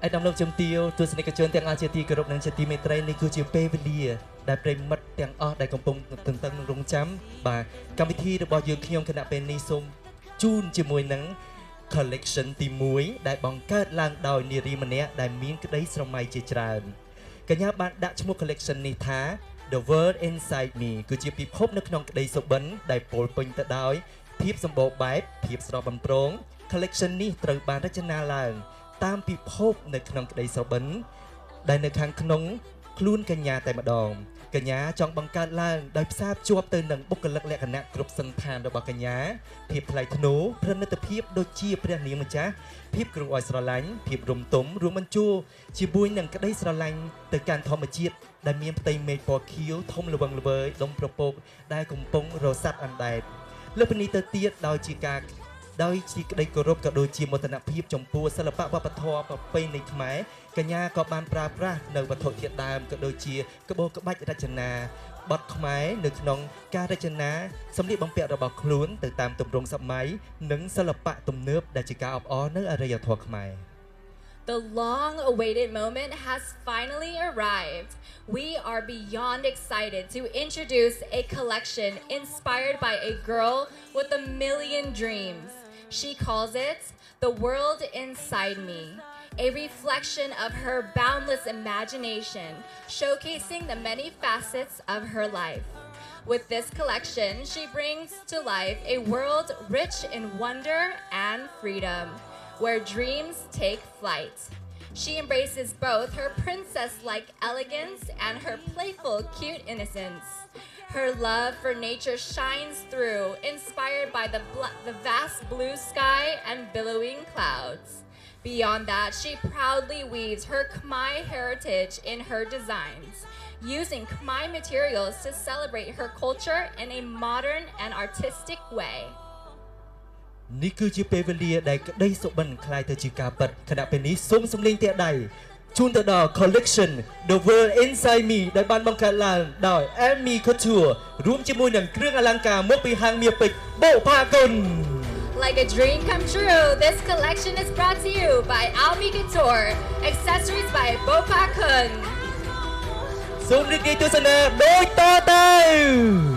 ai đamលោកជំទាវទស្សនិកជនទាំងអស់ជាទីគោរពនិងជាទីមេត្រីនេះគឺជាពេលវេលាដែលប្រិមិត្តទាំងអស់ដែលកំពុងទន្ទឹងនឹងរង់ចាំបាទកម្មវិធីរបស់យើងខ្ញុំគណៈពេលនេះសូមជូនជាមួយនឹង collection ទី1ដែលបង្កើតឡើងដោយនារីម្នាក់ដែលមានក្តីស្រមៃជាច្រើនកញ្ញាបានដាក់ឈ្មោះ collection នេះថា The World Inside Me គឺជាពិភពនៅក្នុងក្តីសុបិនដែលពោលពេញទៅដោយភាពសម្បូរបែបភាពស្រស់បំព្រង collection នេះត្រូវបានរចនាឡើងតាមពិភពនៅក្នុងក្តីស្របិនដែលនៅខាងក្នុងខ្លួនកញ្ញាតែម្ដងកញ្ញាចង់បង្កើតឡើងដោយផ្សារភ្ជាប់ទៅនឹងបុគ្គលិកលក្ខណៈគ្រប់សន្តានរបស់កញ្ញាភាពថ្លៃថ្នូរប្រណិតភាពដូចជាព្រះនាងម្ចាស់ភាពគួរឲ្យស្រឡាញ់ភាពរំទុំរួមបញ្ចូលជាមួយនឹងក្តីស្រឡាញ់ទៅកាន់ធម្មជាតិដែលមានផ្ទៃមេឃពណ៌ខៀវធំល្វឹងល្វើយដុំប្រពកដែលកំពុងរសាត់អណ្ដែតលើពីនេះទៅទៀតដោយជាក្តីគោរពក៏ដូចជាមោទនភាពចំពោះសិល្បៈវប្បធម៌ប្រពៃណីខ្មែរកញ្ញាក៏បានប្រើប្រាស់នៅវត្ថុធាតុដើមក៏ដូចជាក្បូរក្បាច់រចនាបទខ្មែរនៅក្នុងការរចនាសម្លៀកបំពាក់របស់ខ្លួនទៅតាមទម្រង់សម័យនិងសិល្បៈទំនើបដែលជាការអបអរនៅអរិយធម៌ខ្មែរ The long-awaited moment has finally arrived. We are beyond excited to introduce a collection inspired by a girl with a million dreams. She calls it The World Inside Me, a reflection of her boundless imagination, showcasing the many facets of her life. With this collection, she brings to life a world rich in wonder and freedom, where dreams take flight. She embraces both her princess-like elegance and her playful, cute innocence. Her love for nature shines through, inspired by the vast blue sky and billowing clouds. Beyond that, she proudly weaves her Khmer heritage in her designs, using Khmer materials to celebrate her culture in a modern and artistic way. នេះគឺជាពេលវេលាដែលក្តីសុបិនคล้ายទៅជាការពិតខណៈពេលនេះសូមសម្លេងទាំងដៃជូនទៅដល់ collection The World Inside Me ដែលបានបង្កើតឡើងដោយ Amy Couture រួមជាមួយនឹងគ្រឿងអលង្ការមកពីហាងមាសពេជ្របូផាគុន Like a dream come true, this collection is brought to you by Almi Couture, accessories by Bopa Kun. សូមរីករាយទស្សនាដូចតទៅ